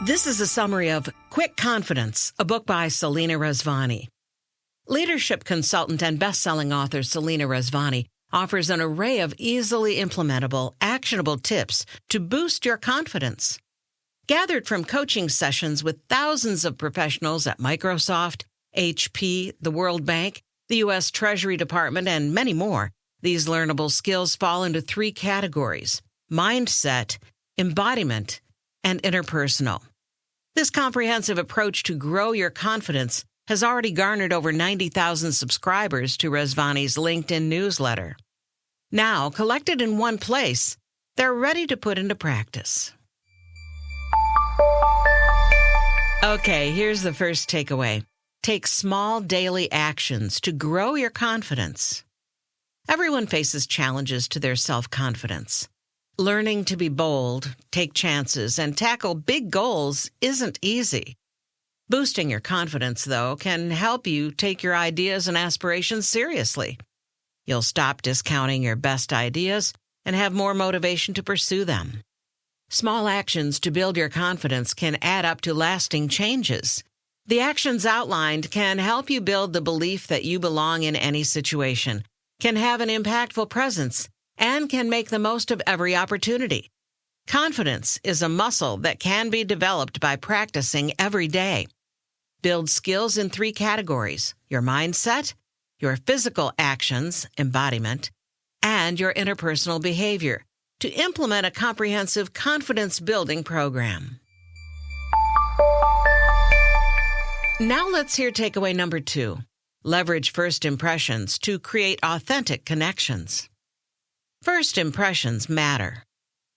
This is a summary of Quick Confidence, a book by Selena Rezvani. Leadership consultant and best-selling author Selena Rezvani offers an array of easily implementable, actionable tips to boost your confidence. Gathered from coaching sessions with thousands of professionals at Microsoft, HP, the World Bank, the U.S. Treasury Department, and many more, these learnable skills fall into three categories: mindset, embodiment, and interpersonal. This comprehensive approach to grow your confidence has already garnered over 90,000 subscribers to Rezvani's LinkedIn newsletter. Now, collected in one place, they're ready to put into practice. Okay, here's the first takeaway. Take small daily actions to grow your confidence. Everyone faces challenges to their self-confidence. Learning to be bold, take chances, and tackle big goals isn't easy. Boosting your confidence, though, can help you take your ideas and aspirations seriously. You'll stop discounting your best ideas and have more motivation to pursue them. Small actions to build your confidence can add up to lasting changes. The actions outlined can help you build the belief that you belong in any situation, can have an impactful presence, and can make the most of every opportunity. Confidence is a muscle that can be developed by practicing every day. Build skills in three categories: your mindset, your physical actions, embodiment, and your interpersonal behavior, to implement a comprehensive confidence-building program. Now let's hear takeaway number 2. Leverage first impressions to create authentic connections. First impressions matter.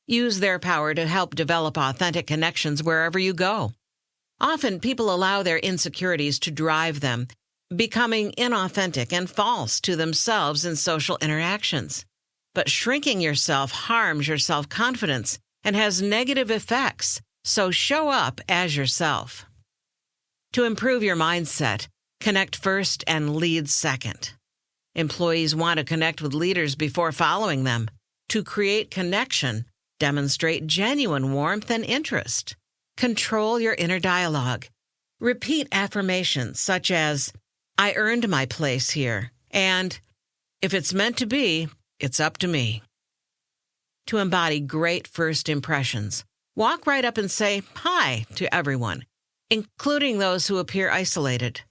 Use their power to help develop authentic connections wherever you go. Often, people allow their insecurities to drive them, becoming inauthentic and false to themselves in social interactions. But shrinking yourself harms your self-confidence and has negative effects, so show up as yourself. To improve your mindset, connect first and lead second. Employees want to connect with leaders before following them. To create connection, demonstrate genuine warmth and interest. Control your inner dialogue. Repeat affirmations such as, "I earned my place here," and "If it's meant to be, it's up to me." To embody great first impressions, walk right up and say hi to everyone, including those who appear isolated.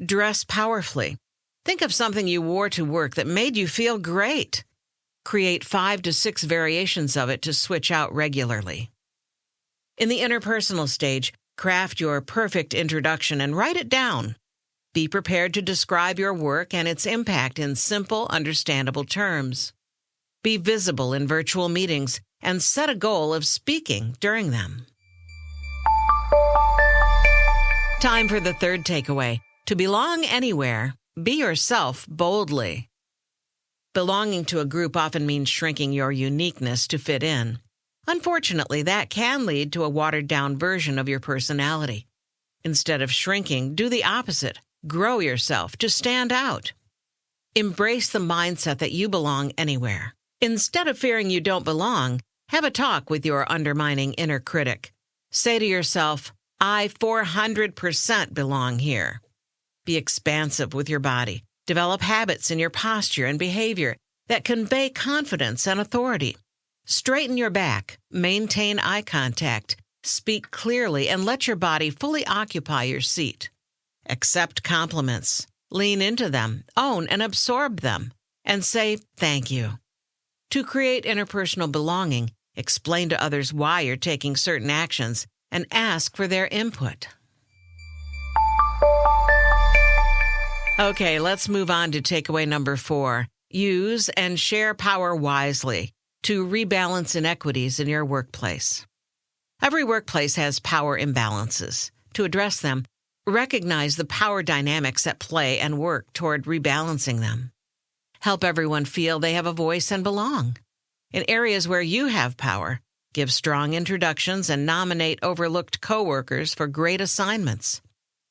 Dress powerfully. Think of something you wore to work that made you feel great. Create 5 to 6 variations of it to switch out regularly. In the interpersonal stage, craft your perfect introduction and write it down. Be prepared to describe your work and its impact in simple, understandable terms. Be visible in virtual meetings and set a goal of speaking during them. Time for the third takeaway. To belong anywhere, be yourself boldly. Belonging to a group often means shrinking your uniqueness to fit in. Unfortunately, that can lead to a watered-down version of your personality. Instead of shrinking, do the opposite. Grow yourself to stand out. Embrace the mindset that you belong anywhere. Instead of fearing you don't belong, have a talk with your undermining inner critic. Say to yourself, "I 400% belong here." Be expansive with your body. Develop habits in your posture and behavior that convey confidence and authority. Straighten your back, maintain eye contact, speak clearly, and let your body fully occupy your seat. Accept compliments, lean into them, own and absorb them, and say thank you. To create interpersonal belonging, explain to others why you're taking certain actions and ask for their input. Okay, let's move on to takeaway number 4. Use and share power wisely to rebalance inequities in your workplace. Every workplace has power imbalances. To address them, recognize the power dynamics at play and work toward rebalancing them. Help everyone feel they have a voice and belong. In areas where you have power, give strong introductions and nominate overlooked coworkers for great assignments.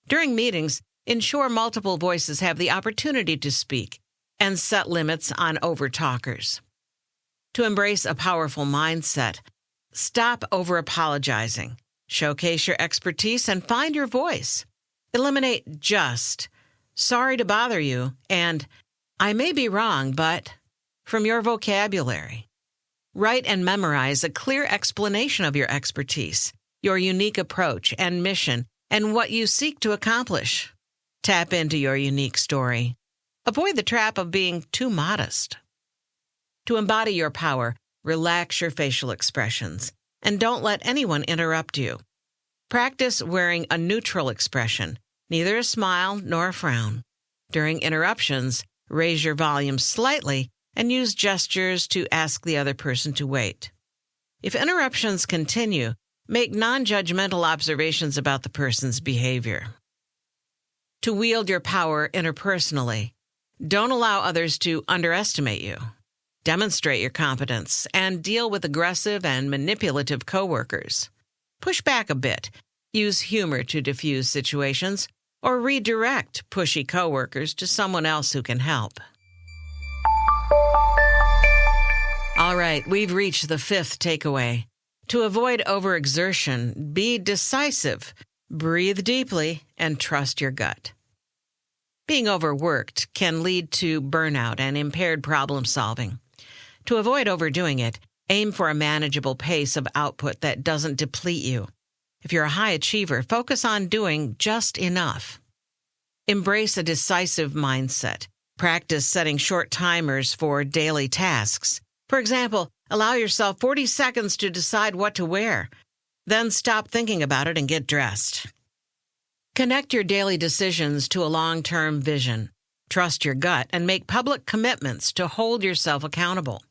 During meetings, ensure multiple voices have the opportunity to speak and set limits on overtalkers. To embrace a powerful mindset, stop over-apologizing. Showcase your expertise and find your voice. Eliminate just, sorry to bother you, and I may be wrong, but from your vocabulary. Write and memorize a clear explanation of your expertise, your unique approach and mission, and what you seek to accomplish. Tap into your unique story. Avoid the trap of being too modest. To embody your power, relax your facial expressions, and don't let anyone interrupt you. Practice wearing a neutral expression, neither a smile nor a frown. During interruptions, raise your volume slightly and use gestures to ask the other person to wait. If interruptions continue, make non-judgmental observations about the person's behavior. To wield your power interpersonally, don't allow others to underestimate you. Demonstrate your competence and deal with aggressive and manipulative coworkers. Push back a bit, use humor to diffuse situations, or redirect pushy coworkers to someone else who can help. All right, we've reached the fifth takeaway. To avoid overexertion, be decisive, breathe deeply, and trust your gut. Being overworked can lead to burnout and impaired problem solving. To avoid overdoing it, aim for a manageable pace of output that doesn't deplete you. If you're a high achiever, focus on doing just enough. Embrace a decisive mindset. Practice setting short timers for daily tasks. For example, allow yourself 40 seconds to decide what to wear. Then stop thinking about it and get dressed. Connect your daily decisions to a long-term vision. Trust your gut and make public commitments to hold yourself accountable.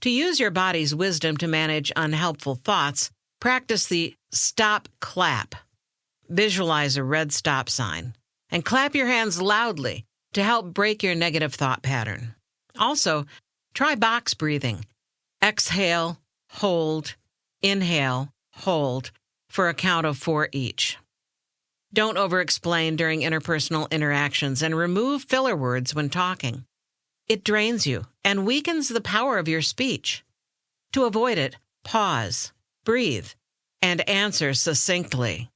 To use your body's wisdom to manage unhelpful thoughts, practice the stop clap. Visualize a red stop sign and clap your hands loudly to help break your negative thought pattern. Also, try box breathing. Exhale, hold, inhale, hold for a count of 4 each. Don't over-explain during interpersonal interactions and remove filler words when talking. It drains you and weakens the power of your speech. To avoid it, pause, breathe, and answer succinctly.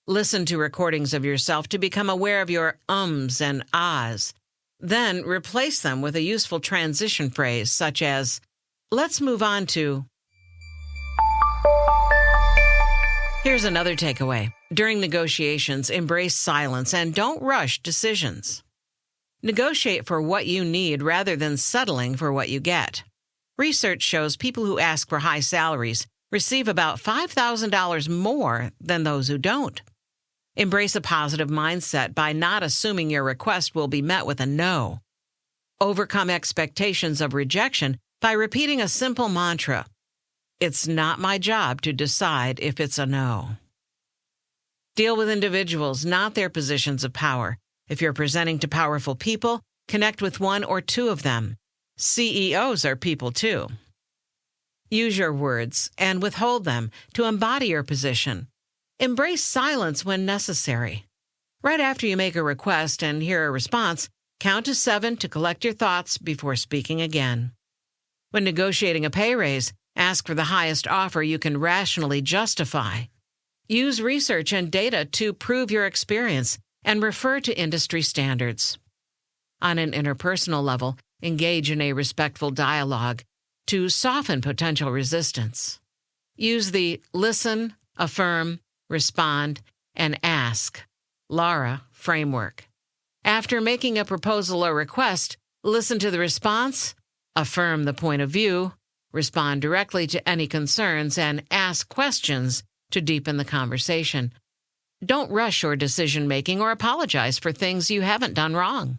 Listen to recordings of yourself to become aware of your ums and ahs. Then replace them with a useful transition phrase such as, let's move on to. Here's another takeaway. During negotiations, embrace silence and don't rush decisions. Negotiate for what you need rather than settling for what you get. Research shows people who ask for high salaries receive about $5,000 more than those who don't. Embrace a positive mindset by not assuming your request will be met with a no. Overcome expectations of rejection by repeating a simple mantra. It's not my job to decide if it's a no. Deal with individuals, not their positions of power. If you're presenting to powerful people, connect with 1 or 2 of them. CEOs are people too. Use your words and withhold them to embody your position. Embrace silence when necessary. Right after you make a request and hear a response, count to 7 to collect your thoughts before speaking again. When negotiating a pay raise, ask for the highest offer you can rationally justify. Use research and data to prove your experience and refer to industry standards. On an interpersonal level, engage in a respectful dialogue to soften potential resistance. Use the listen, affirm, respond, and ask (LARA) framework. After making a proposal or request, listen to the response, affirm the point of view, respond directly to any concerns, and ask questions to deepen the conversation. Don't rush your decision-making or apologize for things you haven't done wrong.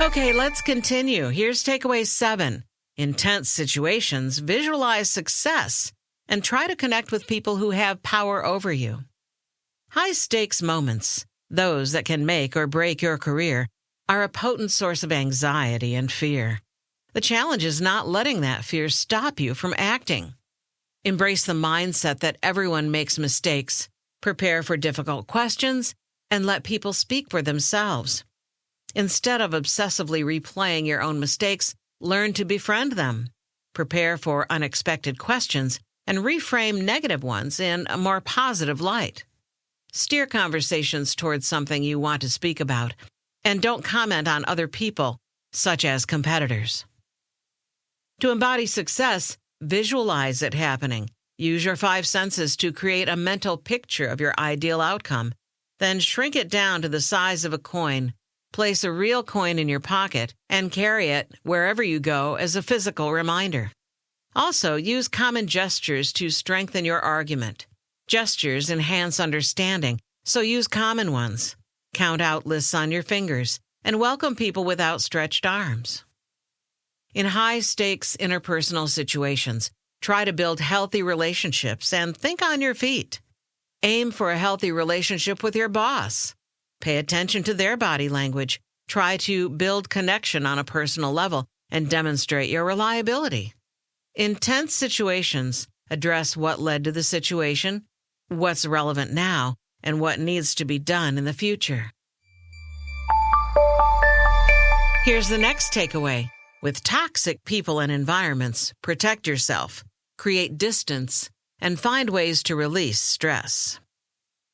Okay, let's continue. Here's takeaway 7. In tense situations, visualize success and try to connect with people who have power over you. High-stakes moments, those that can make or break your career, are a potent source of anxiety and fear. The challenge is not letting that fear stop you from acting. Embrace the mindset that everyone makes mistakes, prepare for difficult questions, and let people speak for themselves. Instead of obsessively replaying your own mistakes, learn to befriend them. Prepare for unexpected questions and reframe negative ones in a more positive light. Steer conversations towards something you want to speak about, and don't comment on other people, such as competitors. To embody success, visualize it happening. Use your 5 senses to create a mental picture of your ideal outcome. Then shrink it down to the size of a coin. Place a real coin in your pocket and carry it wherever you go as a physical reminder. Also, use common gestures to strengthen your argument. Gestures enhance understanding, so use common ones. Count out lists on your fingers and welcome people with outstretched arms. In high-stakes interpersonal situations, try to build healthy relationships and think on your feet. Aim for a healthy relationship with your boss. Pay attention to their body language. Try to build connection on a personal level and demonstrate your reliability. In tense situations, address what led to the situation, what's relevant now, and what needs to be done in the future. Here's the next takeaway. With toxic people and environments, protect yourself, create distance, and find ways to release stress.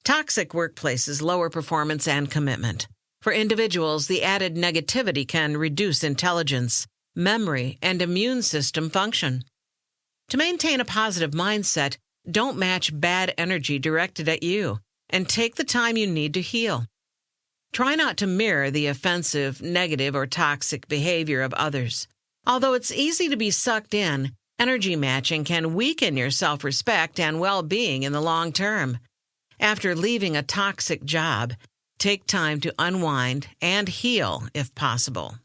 Toxic workplaces lower performance and commitment. For individuals, the added negativity can reduce intelligence, memory, and immune system function. To maintain a positive mindset, don't match bad energy directed at you, and take the time you need to heal. Try not to mirror the offensive, negative, or toxic behavior of others. Although it's easy to be sucked in, energy matching can weaken your self-respect and well-being in the long term. After leaving a toxic job, take time to unwind and heal if possible.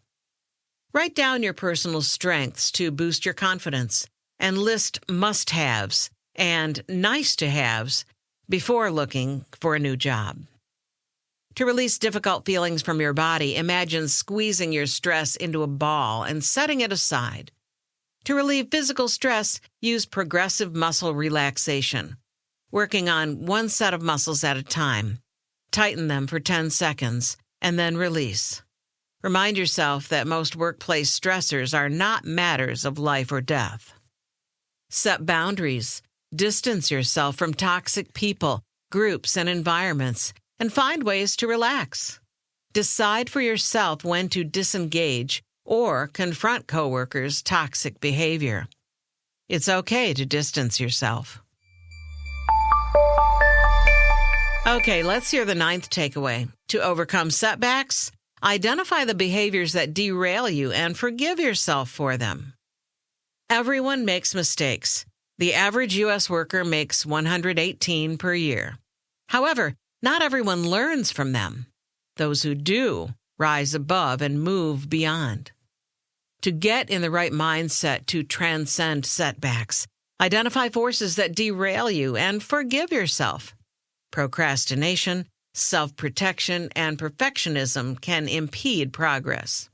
Write down your personal strengths to boost your confidence and list must-haves and nice-to-haves before looking for a new job. To release difficult feelings from your body, imagine squeezing your stress into a ball and setting it aside. To relieve physical stress, use progressive muscle relaxation, working on one set of muscles at a time. Tighten them for 10 seconds and then release. Remind yourself that most workplace stressors are not matters of life or death. Set boundaries. Distance yourself from toxic people, groups, and environments, and find ways to relax. Decide for yourself when to disengage or confront coworkers' toxic behavior. It's okay to distance yourself. Okay, let's hear the 9th takeaway. To overcome setbacks, identify the behaviors that derail you and forgive yourself for them. Everyone makes mistakes. The average U.S. worker makes 118 per year. However, not everyone learns from them. Those who do rise above and move beyond. To get in the right mindset to transcend setbacks, identify forces that derail you and forgive yourself. Procrastination, self-protection, and perfectionism can impede progress.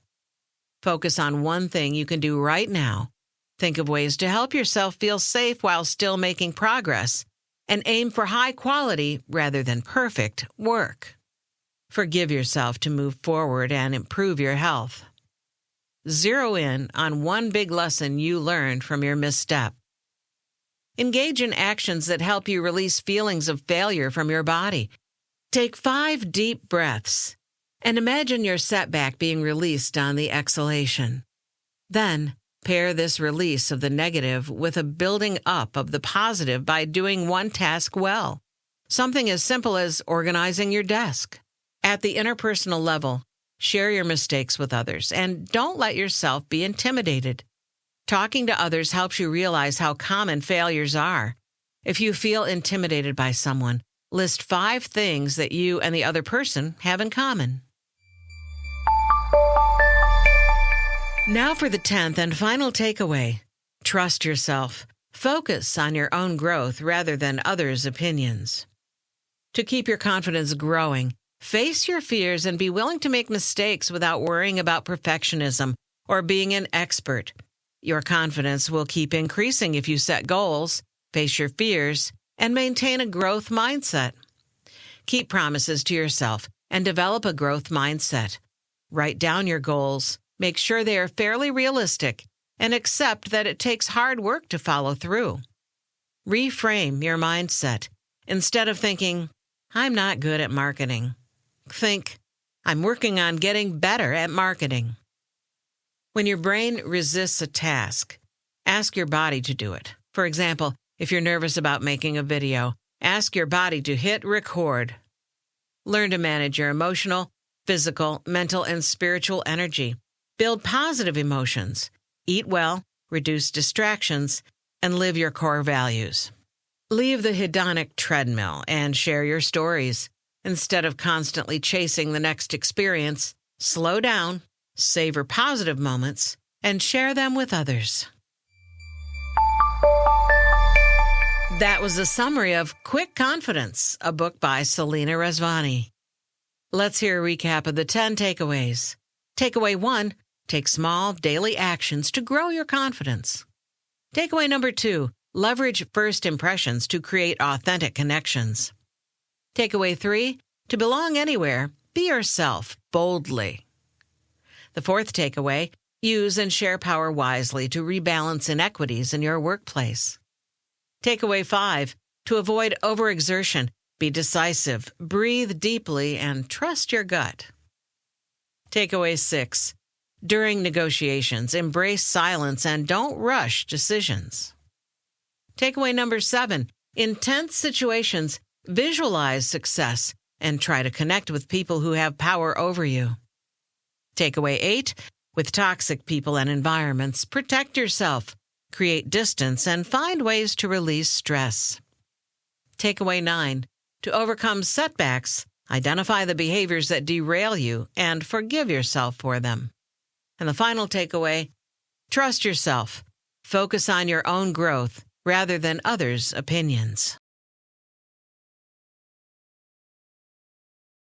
Focus on one thing you can do right now. Think of ways to help yourself feel safe while still making progress, and aim for high-quality rather than perfect work. Forgive yourself to move forward and improve your health. Zero in on one big lesson you learned from your misstep. Engage in actions that help you release feelings of failure from your body. Take 5 deep breaths and imagine your setback being released on the exhalation. Then, pair this release of the negative with a building up of the positive by doing one task well. Something as simple as organizing your desk. At the interpersonal level, share your mistakes with others and don't let yourself be intimidated. Talking to others helps you realize how common failures are. If you feel intimidated by someone, list 5 things that you and the other person have in common. Now for the 10th and final takeaway. Trust yourself. Focus on your own growth rather than others' opinions. To keep your confidence growing, face your fears and be willing to make mistakes without worrying about perfectionism or being an expert. Your confidence will keep increasing if you set goals, face your fears, and maintain a growth mindset. Keep promises to yourself and develop a growth mindset. Write down your goals. Make sure they are fairly realistic, and accept that it takes hard work to follow through. Reframe your mindset. Instead of thinking, I'm not good at marketing, think, I'm working on getting better at marketing. When your brain resists a task, ask your body to do it. For example, if you're nervous about making a video, ask your body to hit record. Learn to manage your emotional, physical, mental, and spiritual energy. Build positive emotions. Eat well, reduce distractions, and live your core values. Leave the hedonic treadmill and share your stories. Instead of constantly chasing the next experience, slow down, savor positive moments, and share them with others. That was a summary of Quick Confidence, a book by Selena Rezvani. Let's hear a recap of the 10 takeaways. Takeaway 1, take small daily actions to grow your confidence. Takeaway number 2, leverage first impressions to create authentic connections. Takeaway 3, to belong anywhere, be yourself boldly. The 4th takeaway, use and share power wisely to rebalance inequities in your workplace. Takeaway 5, to avoid overexertion, be decisive, breathe deeply, and trust your gut. Takeaway 6, during negotiations, embrace silence and don't rush decisions. Takeaway number 7, in tense situations, visualize success and try to connect with people who have power over you. Takeaway 8, with toxic people and environments, protect yourself, create distance, and find ways to release stress. Takeaway 9, to overcome setbacks, identify the behaviors that derail you and forgive yourself for them. And the final takeaway, trust yourself. Focus on your own growth rather than others' opinions.